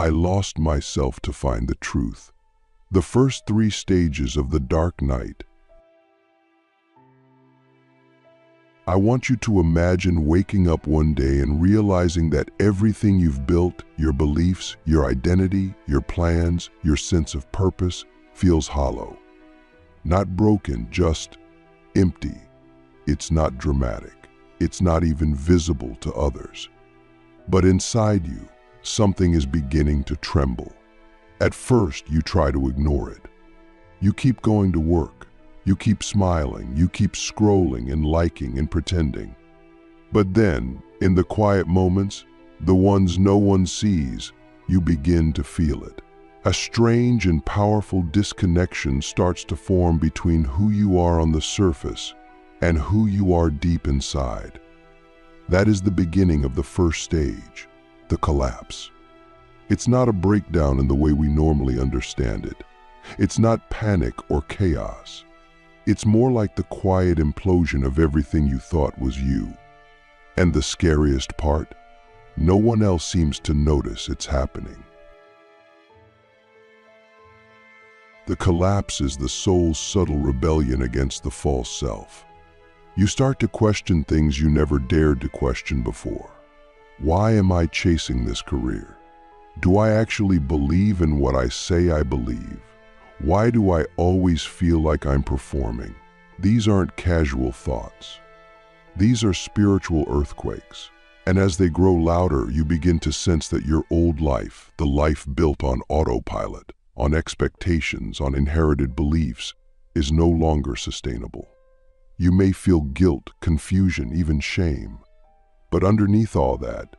I lost myself to find the truth. The first three stages of the dark night. I want you to imagine waking up one day and realizing that everything you've built, your beliefs, your identity, your plans, your sense of purpose, feels hollow. Not broken, just empty. It's not dramatic. It's not even visible to others. But inside you, something is beginning to tremble. At first, you try to ignore it. You keep going to work. You keep smiling. You keep scrolling and liking and pretending. But then, in the quiet moments, the ones no one sees, you begin to feel it. A strange and powerful disconnection starts to form between who you are on the surface and who you are deep inside. That is the beginning of the first stage, the collapse. It's not a breakdown in the way we normally understand it. It's not panic or chaos. It's more like the quiet implosion of everything you thought was you. And the scariest part, no one else seems to notice it's happening. The collapse is the soul's subtle rebellion against the false self. You start to question things you never dared to question before. Why am I chasing this career? Do I actually believe in what I say I believe? Why do I always feel like I'm performing? These aren't casual thoughts. These are spiritual earthquakes. And as they grow louder, you begin to sense that your old life, the life built on autopilot, on expectations, on inherited beliefs, is no longer sustainable. You may feel guilt, confusion, even shame. But underneath all that,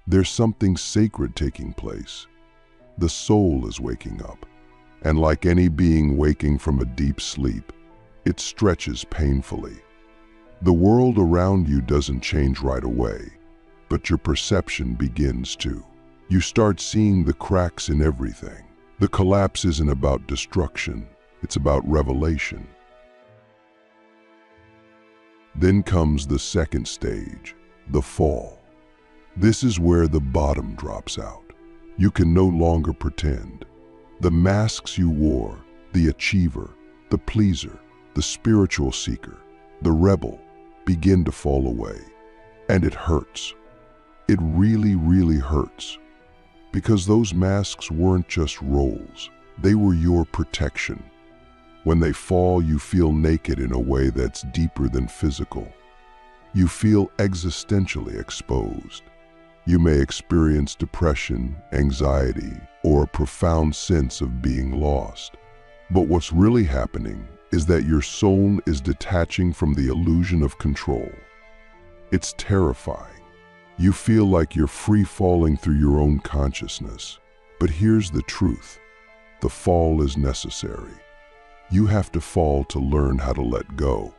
there's something sacred taking place. The soul is waking up. And like any being waking from a deep sleep, it stretches painfully. The world around you doesn't change right away, but your perception begins to. You start seeing the cracks in everything. The collapse isn't about destruction, it's about revelation. Then comes the second stage, the fall. This is where the bottom drops out. You can no longer pretend. The masks you wore, the achiever, the pleaser, the spiritual seeker, the rebel, begin to fall away. And it hurts. It really, really hurts. Because those masks weren't just roles, they were your protection. When they fall, you feel naked in a way that's deeper than physical. You feel existentially exposed. You may experience depression, anxiety, or a profound sense of being lost. But what's really happening is that your soul is detaching from the illusion of control. It's terrifying. You feel like you're free falling through your own consciousness. But here's the truth. The fall is necessary. You have to fall to learn how to let go.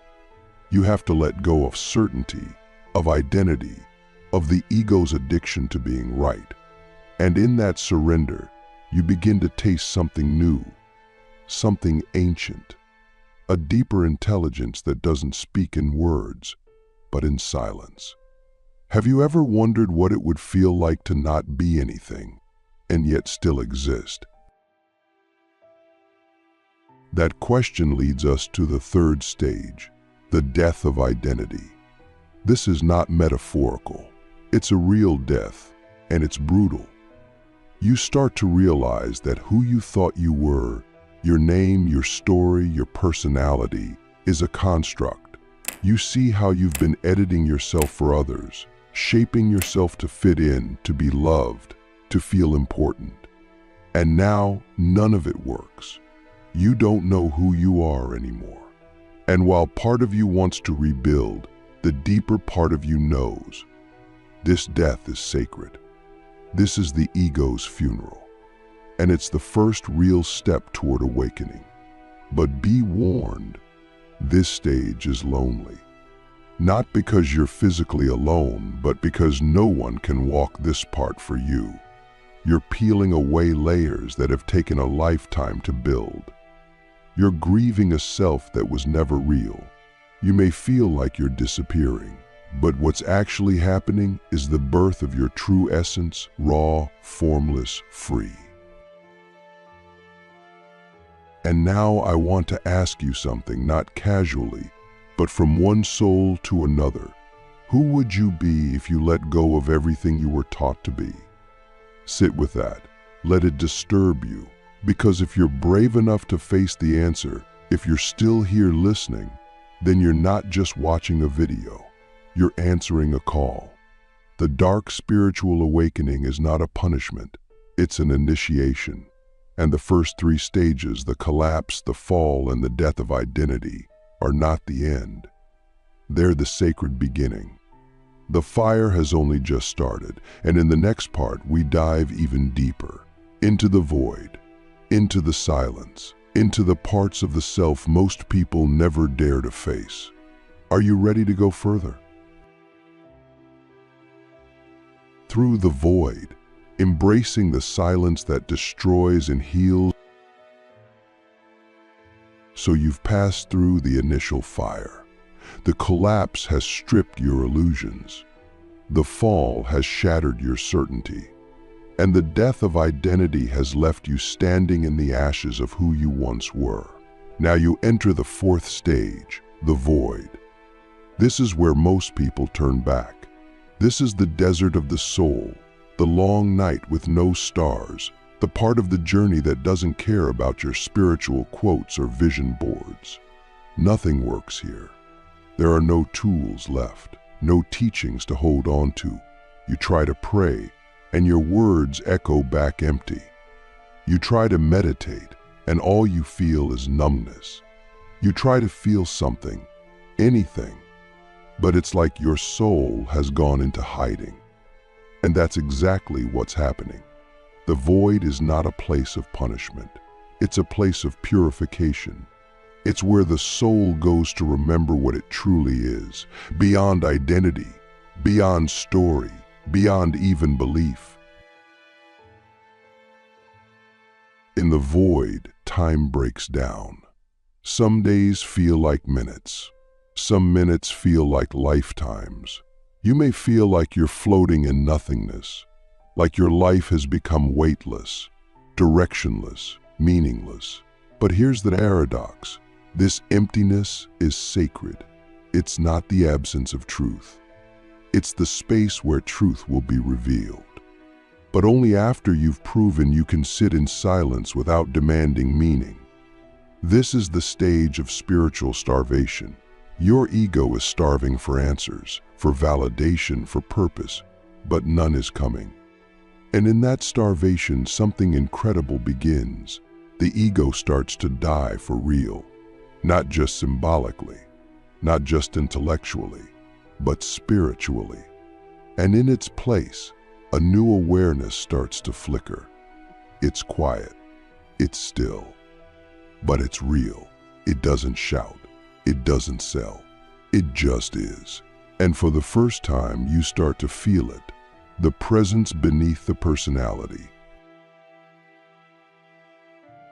You have to let go of certainty, of identity, of the ego's addiction to being right. And in that surrender, you begin to taste something new, something ancient, a deeper intelligence that doesn't speak in words, but in silence. Have you ever wondered what it would feel like to not be anything, and yet still exist? That question leads us to the third stage, the death of identity. This is not metaphorical. It's a real death, and it's brutal. You start to realize that who you thought you were, your name, your story, your personality, is a construct. You see how you've been editing yourself for others, shaping yourself to fit in, to be loved, to feel important. And now, none of it works. You don't know who you are anymore. And while part of you wants to rebuild, the deeper part of you knows this death is sacred. This is the ego's funeral. And it's the first real step toward awakening. But be warned, this stage is lonely. Not because you're physically alone, but because no one can walk this part for you. You're peeling away layers that have taken a lifetime to build. You're grieving a self that was never real. You may feel like you're disappearing, But what's actually happening is the birth of your true essence, raw, formless, free. And now I want to ask you something, not casually, but from one soul to another. Who would you be if you let go of everything you were taught to be? Sit with that. Let it disturb you. Because if you're brave enough to face the answer, if you're still here listening, then you're not just watching a video. You're answering a call. The dark spiritual awakening is not a punishment. It's an initiation. And the first three stages, the collapse, the fall, and the death of identity, are not the end. They're the sacred beginning. The fire has only just started, and in the next part we dive even deeper, into the void, into the silence, into the parts of the self most people never dare to face. Are you ready to go further? Through the void, embracing the silence that destroys and heals. So you've passed through the initial fire. The collapse has stripped your illusions. The fall has shattered your certainty. And the death of identity has left you standing in the ashes of who you once were. Now you enter the fourth stage, the void. This is where most people turn back. This is the desert of the soul, the long night with no stars, the part of the journey that doesn't care about your spiritual quotes or vision boards. Nothing works here. There are no tools left, no teachings to hold on to. You try to pray, and your words echo back empty. You try to meditate, and all you feel is numbness. You try to feel something, anything, but it's like your soul has gone into hiding. And that's exactly what's happening. The void is not a place of punishment. It's a place of purification. It's where the soul goes to remember what it truly is, beyond identity, beyond story, beyond even belief. In the void, time breaks down. Some days feel like minutes. Some minutes feel like lifetimes. You may feel like you're floating in nothingness, like your life has become weightless, directionless, meaningless. But here's the paradox. This emptiness is sacred. It's not the absence of truth. It's the space where truth will be revealed. But only after you've proven you can sit in silence without demanding meaning. This is the stage of spiritual starvation. Your ego is starving for answers, for validation, for purpose, but none is coming. And in that starvation, something incredible begins. The ego starts to die for real. Not just symbolically, not just intellectually, but spiritually. And in its place, a new awareness starts to flicker. It's quiet, it's still, but it's real. It doesn't shout, it doesn't sell, it just is. And for the first time, you start to feel it, the presence beneath the personality.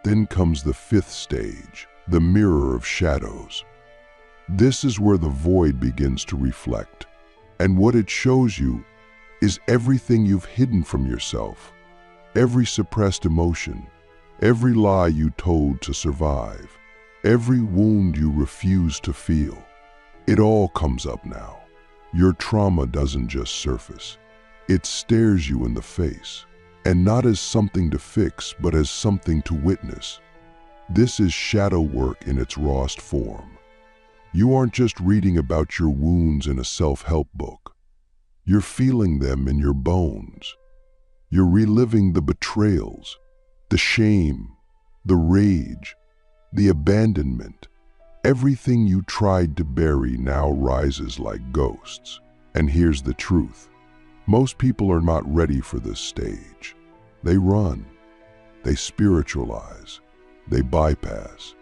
Then comes the fifth stage, the mirror of shadows. This is where the void begins to reflect. And what it shows you is everything you've hidden from yourself, every suppressed emotion, every lie you told to survive, every wound you refused to feel. It all comes up now. Your trauma doesn't just surface. It stares you in the face, and not as something to fix, but as something to witness. This is shadow work in its rawest form. You aren't just reading about your wounds in a self-help book. You're feeling them in your bones. You're reliving the betrayals, the shame, the rage, the abandonment. Everything you tried to bury now rises like ghosts. And here's the truth. Most people are not ready for this stage. They run. They spiritualize. They bypass.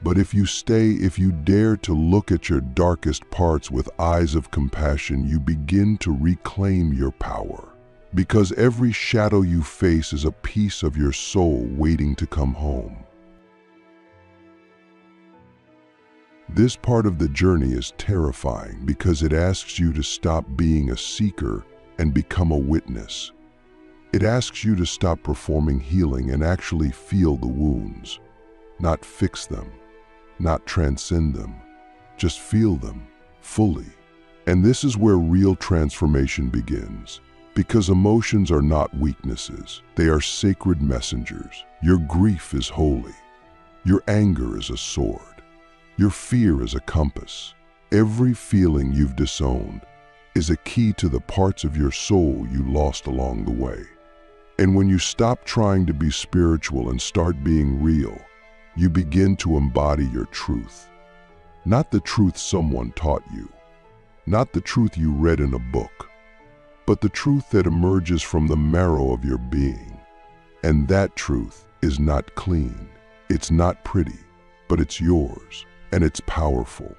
But if you stay, if you dare to look at your darkest parts with eyes of compassion, you begin to reclaim your power. Because every shadow you face is a piece of your soul waiting to come home. This part of the journey is terrifying because it asks you to stop being a seeker and become a witness. It asks you to stop performing healing and actually feel the wounds, not fix them, not transcend them, just feel them fully. And this is where real transformation begins, because emotions are not weaknesses, they are sacred messengers. Your grief is holy. Your anger is a sword. Your fear is a compass. Every feeling you've disowned is a key to the parts of your soul you lost along the way. And when you stop trying to be spiritual and start being real, you begin to embody your truth. Not the truth someone taught you, not the truth you read in a book, but the truth that emerges from the marrow of your being. And that truth is not clean, it's not pretty, but it's yours, and it's powerful.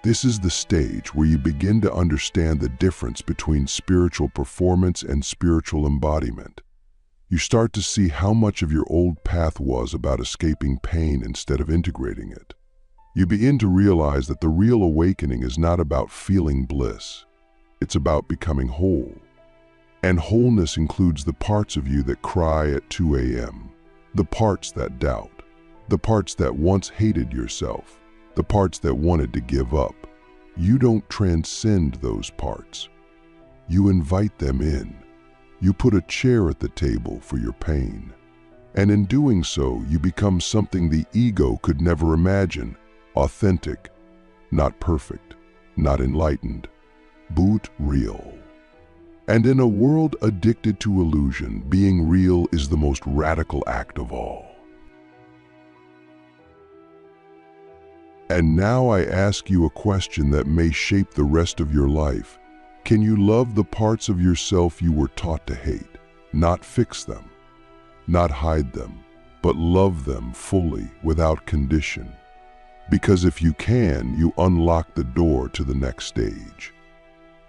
This is the stage where you begin to understand the difference between spiritual performance and spiritual embodiment. You start to see how much of your old path was about escaping pain instead of integrating it. You begin to realize that the real awakening is not about feeling bliss. It's about becoming whole. And wholeness includes the parts of you that cry at 2 a.m., the parts that doubt, the parts that once hated yourself, the parts that wanted to give up. You don't transcend those parts. You invite them in. You put a chair at the table for your pain. And in doing so, you become something the ego could never imagine: authentic, not perfect, not enlightened, but real. And in a world addicted to illusion, being real is the most radical act of all. And now I ask you a question that may shape the rest of your life. Can you love the parts of yourself you were taught to hate? Not fix them, not hide them, but love them fully, without condition. Because if you can, you unlock the door to the next stage.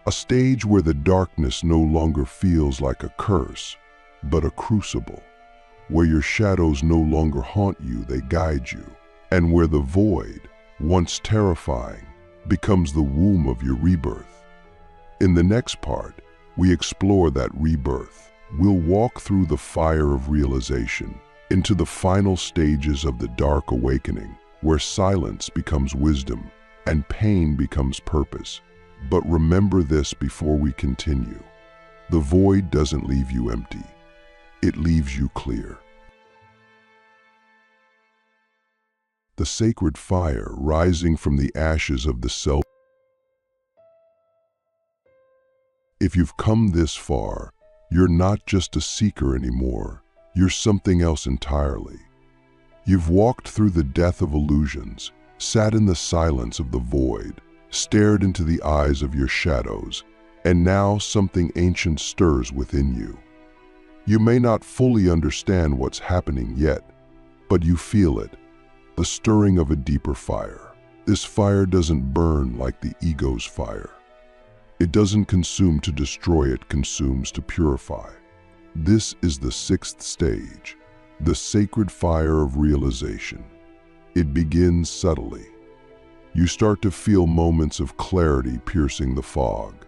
A stage where the darkness no longer feels like a curse, but a crucible. Where your shadows no longer haunt you, they guide you. And where the void, once terrifying, becomes the womb of your rebirth. In the next part, we explore that rebirth. We'll walk through the fire of realization into the final stages of the dark awakening, where silence becomes wisdom and pain becomes purpose. But remember this before we continue: the void doesn't leave you empty, it leaves you clear. The sacred fire rising from the ashes of the self. If you've come this far, you're not just a seeker anymore, you're something else entirely. You've walked through the death of illusions, sat in the silence of the void, stared into the eyes of your shadows, and now something ancient stirs within you. You may not fully understand what's happening yet, but you feel it, the stirring of a deeper fire. This fire doesn't burn like the ego's fire. It doesn't consume to destroy, it consumes to purify. This is the sixth stage, the sacred fire of realization. It begins subtly. You start to feel moments of clarity piercing the fog.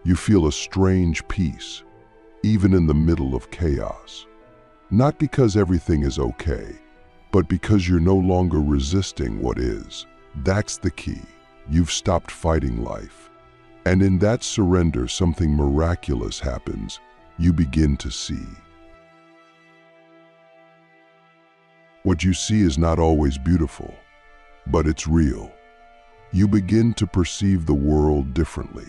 You feel a strange peace, even in the middle of chaos. Not because everything is okay, but because you're no longer resisting what is. That's the key. You've stopped fighting life. And in that surrender, something miraculous happens. You begin to see. What you see is not always beautiful, but it's real. You begin to perceive the world differently.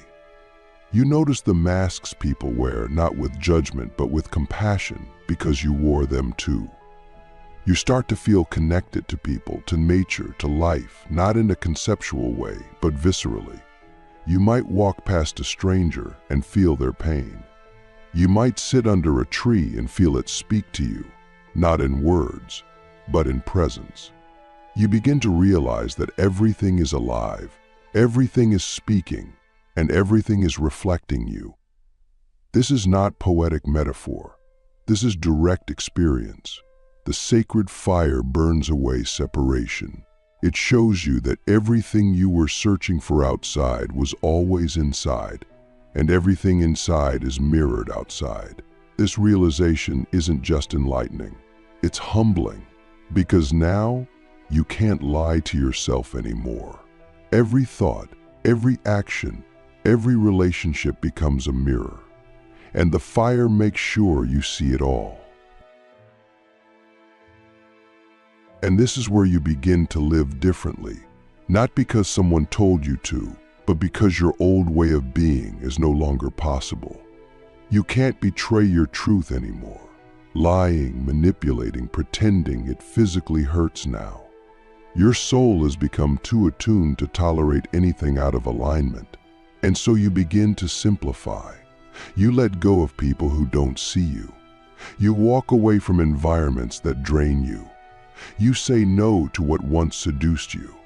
You notice the masks people wear, not with judgment, but with compassion, because you wore them too. You start to feel connected to people, to nature, to life, not in a conceptual way, but viscerally. You might walk past a stranger and feel their pain. You might sit under a tree and feel it speak to you, not in words, but in presence. You begin to realize that everything is alive, everything is speaking, and everything is reflecting you. This is not poetic metaphor. This is direct experience. The sacred fire burns away separation. It shows you that everything you were searching for outside was always inside, and everything inside is mirrored outside. This realization isn't just enlightening, it's humbling, because now you can't lie to yourself anymore. Every thought, every action, every relationship becomes a mirror, and the fire makes sure you see it all. And this is where you begin to live differently, not because someone told you to, but because your old way of being is no longer possible. You can't betray your truth anymore. Lying, manipulating, pretending, it physically hurts now. Your soul has become too attuned to tolerate anything out of alignment, and so you begin to simplify. You let go of people who don't see you. You walk away from environments that drain you. You say no to what once seduced you.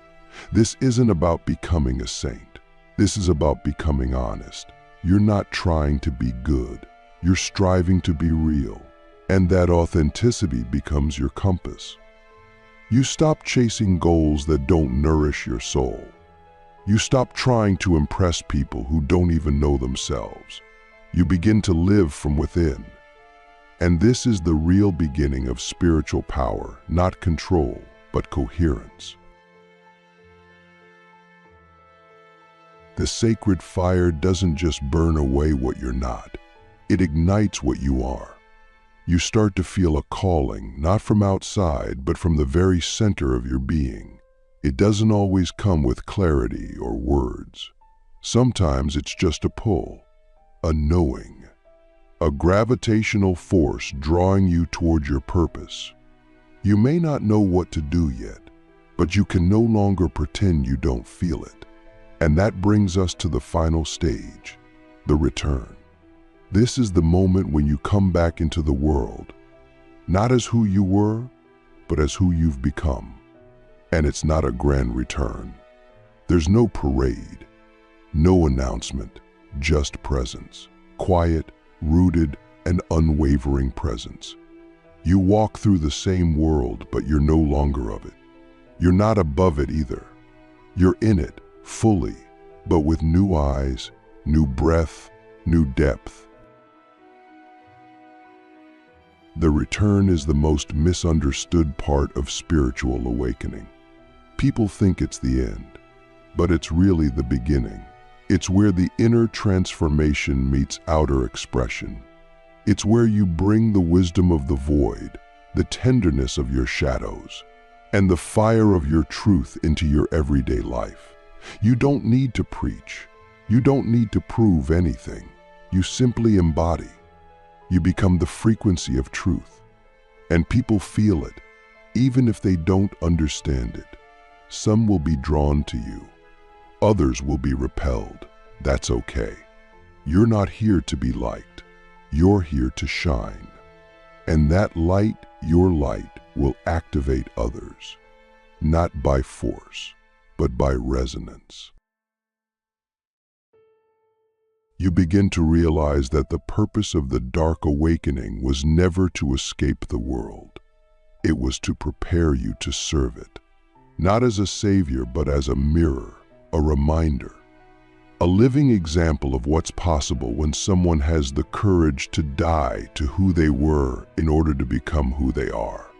This isn't about becoming a saint. This is about becoming honest. You're not trying to be good. You're striving to be real. And that authenticity becomes your compass. You stop chasing goals that don't nourish your soul. You stop trying to impress people who don't even know themselves. You begin to live from within. And this is the real beginning of spiritual power, not control, but coherence. The sacred fire doesn't just burn away what you're not, it ignites what you are. You start to feel a calling, not from outside, but from the very center of your being. It doesn't always come with clarity or words. Sometimes it's just a pull, a knowing, a gravitational force drawing you toward your purpose. You may not know what to do yet, but you can no longer pretend you don't feel it. And that brings us to the final stage, the return. This is the moment when you come back into the world, not as who you were, but as who you've become. And it's not a grand return. There's no parade, no announcement, just presence, quiet, rooted, and unwavering presence. You walk through the same world, but you're no longer of it. You're not above it either. You're in it, fully, but with new eyes, new breath, new depth. The return is the most misunderstood part of spiritual awakening. People think it's the end, but it's really the beginning. It's where the inner transformation meets outer expression. It's where you bring the wisdom of the void, the tenderness of your shadows, and the fire of your truth into your everyday life. You don't need to preach. You don't need to prove anything. You simply embody. You become the frequency of truth. And people feel it, even if they don't understand it. Some will be drawn to you. Others will be repelled. That's okay. You're not here to be liked. You're here to shine. And that light, your light, will activate others, not by force, but by resonance. You begin to realize that the purpose of the dark awakening was never to escape the world. It was to prepare you to serve it, not as a savior, but as a mirror, a reminder, a living example of what's possible when someone has the courage to die to who they were in order to become who they are.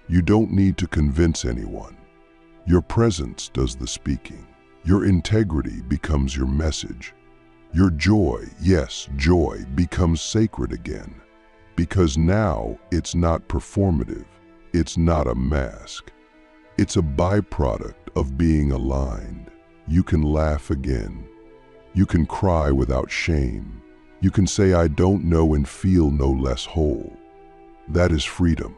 You don't need to convince anyone. Your presence does the speaking. Your integrity becomes your message. Your joy, yes, joy, becomes sacred again. Because now it's not performative. It's not a mask. It's a byproduct of being aligned. You can laugh again. You can cry without shame. You can say, I don't know, and feel no less whole. That is freedom.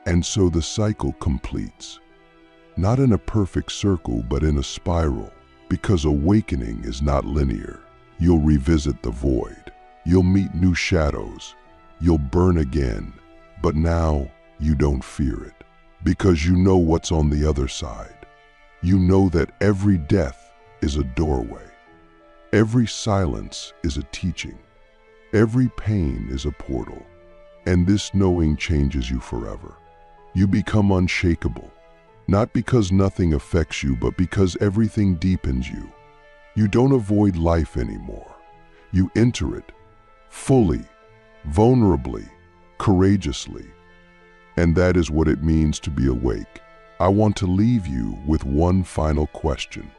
And so the cycle completes. Not in a perfect circle, but in a spiral. Because awakening is not linear. You'll revisit the void. You'll meet new shadows. You'll burn again. But now you don't fear it. Because you know what's on the other side. You know that every death is a doorway. Every silence is a teaching. Every pain is a portal. And this knowing changes you forever. You become unshakable, not because nothing affects you, but because everything deepens you. You don't avoid life anymore. You enter it fully, vulnerably, courageously. And that is what it means to be awake. I want to leave you with one final question,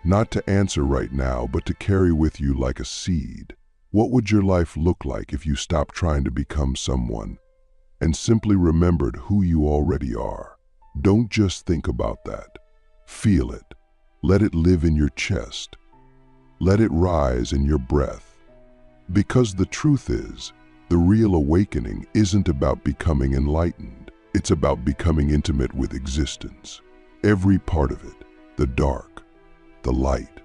not to answer right now, but to carry with you like a seed. What would your life look like if you stopped trying to become someone and simply remembered who you already are? Don't just think about that. Feel it. Let it live in your chest. Let it rise in your breath. Because the truth is, the real awakening isn't about becoming enlightened. It's about becoming intimate with existence. Every part of it, the dark, the light,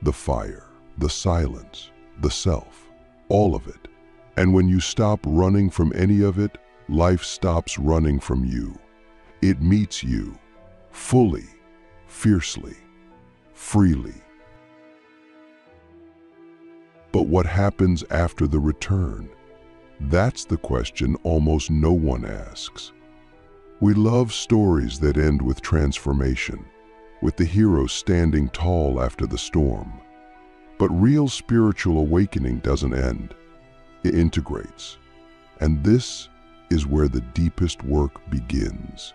the fire, the silence, the self, all of it. And when you stop running from any of it, life stops running from you. It meets you fully, fiercely, freely. But what happens after the return? That's the question almost no one asks. We love stories that end with transformation, with the hero standing tall after the storm. But real spiritual awakening doesn't end. It integrates. And this is where the deepest work begins.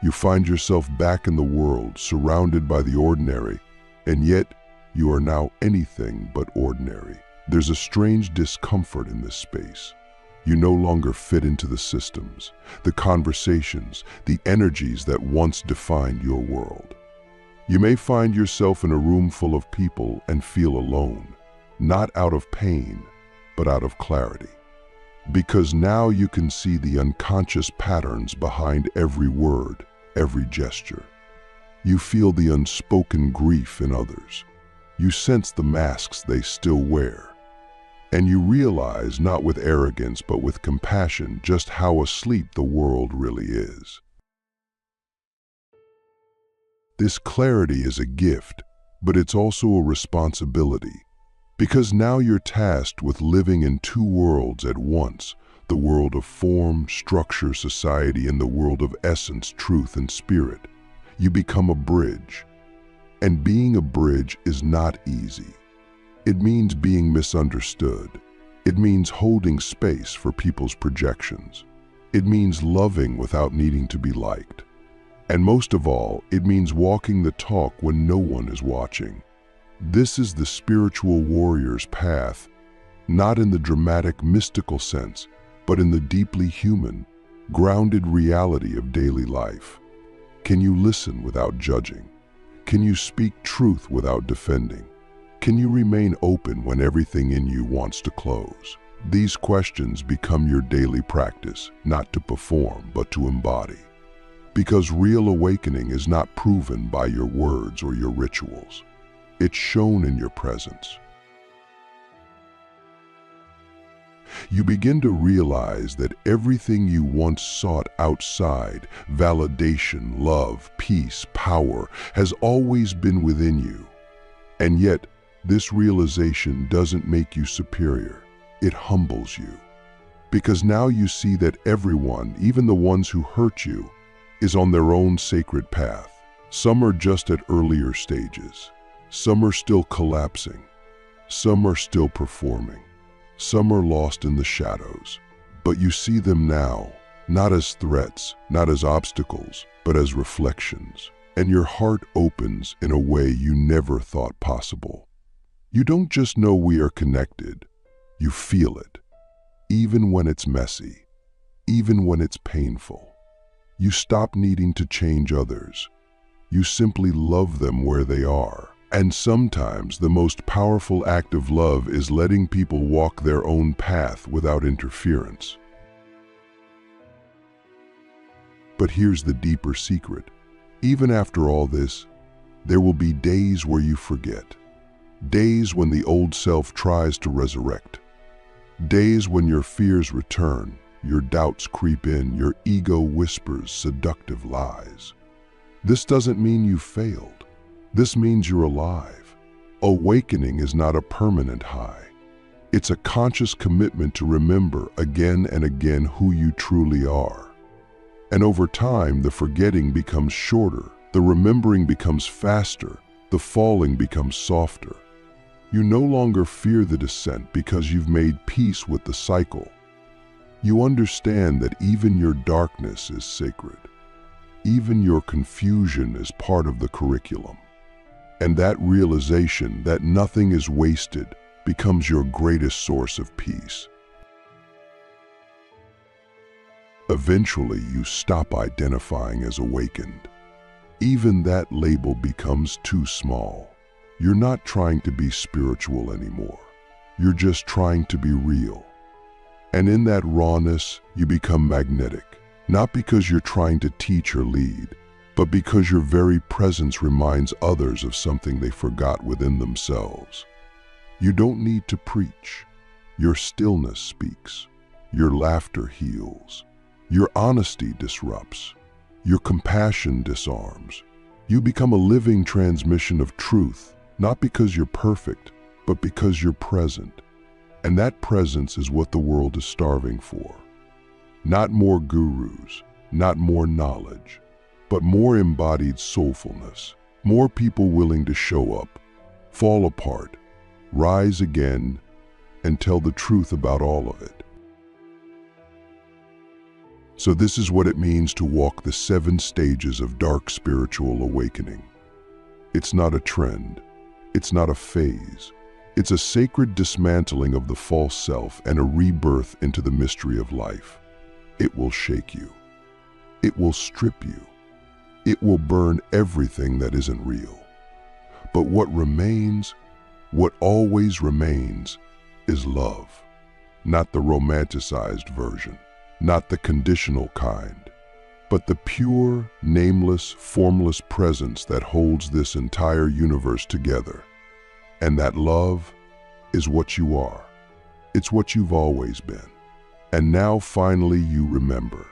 You find yourself back in the world, surrounded by the ordinary, and yet you are now anything but ordinary. There's a strange discomfort in this space. You no longer fit into the systems, the conversations, the energies that once defined your world. You may find yourself in a room full of people and feel alone, not out of pain, but out of clarity. Because now you can see the unconscious patterns behind every word, every gesture. You feel the unspoken grief in others. You sense the masks they still wear. And you realize, not with arrogance, but with compassion, just how asleep the world really is. This clarity is a gift, but it's also a responsibility. Because now you're tasked with living in two worlds at once, the world of form, structure, society, and the world of essence, truth, and spirit. You become a bridge. And being a bridge is not easy. It means being misunderstood. It means holding space for people's projections. It means loving without needing to be liked. And most of all, it means walking the talk when no one is watching. This is the spiritual warrior's path, not in the dramatic, mystical sense, but in the deeply human, grounded reality of daily life. Can you listen without judging? Can you speak truth without defending? Can you remain open when everything in you wants to close? These questions become your daily practice, not to perform, but to embody. Because real awakening is not proven by your words or your rituals. It's shown in your presence. You begin to realize that everything you once sought outside, validation, love, peace, power, has always been within you. And yet, this realization doesn't make you superior. It humbles you. Because now you see that everyone, even the ones who hurt you, is on their own sacred path. Some are just at earlier stages. Some are still collapsing. Some are still performing. Some are lost in the shadows. But you see them now, not as threats, not as obstacles, but as reflections. And your heart opens in a way you never thought possible. You don't just know we are connected, you feel it. Even when it's messy, even when it's painful. You stop needing to change others. You simply love them where they are. And sometimes the most powerful act of love is letting people walk their own path without interference. But here's the deeper secret. Even after all this, there will be days where you forget. Days when the old self tries to resurrect. Days when your fears return, your doubts creep in, your ego whispers seductive lies. This doesn't mean you failed. This means you're alive. Awakening is not a permanent high. It's a conscious commitment to remember again and again who you truly are. And over time, the forgetting becomes shorter, the remembering becomes faster, the falling becomes softer. You no longer fear the descent because you've made peace with the cycle. You understand that even your darkness is sacred. Even your confusion is part of the curriculum. And that realization that nothing is wasted becomes your greatest source of peace. Eventually, you stop identifying as awakened. Even that label becomes too small. You're not trying to be spiritual anymore. You're just trying to be real. And in that rawness, you become magnetic, not because you're trying to teach or lead, but because your very presence reminds others of something they forgot within themselves. You don't need to preach. Your stillness speaks. Your laughter heals. Your honesty disrupts. Your compassion disarms. You become a living transmission of truth, not because you're perfect, but because you're present. And that presence is what the world is starving for. Not more gurus, not more knowledge, but more embodied soulfulness. More people willing to show up, fall apart, rise again, and tell the truth about all of it. So this is what it means to walk the 7 stages of dark spiritual awakening. It's not a trend. It's not a phase. It's a sacred dismantling of the false self and a rebirth into the mystery of life. It will shake you. It will strip you. It will burn everything that isn't real. But what remains, what always remains, is love. Not the romanticized version, not the conditional kind, but the pure, nameless, formless presence that holds this entire universe together. And that love is what you are. It's what you've always been. And now finally you remember.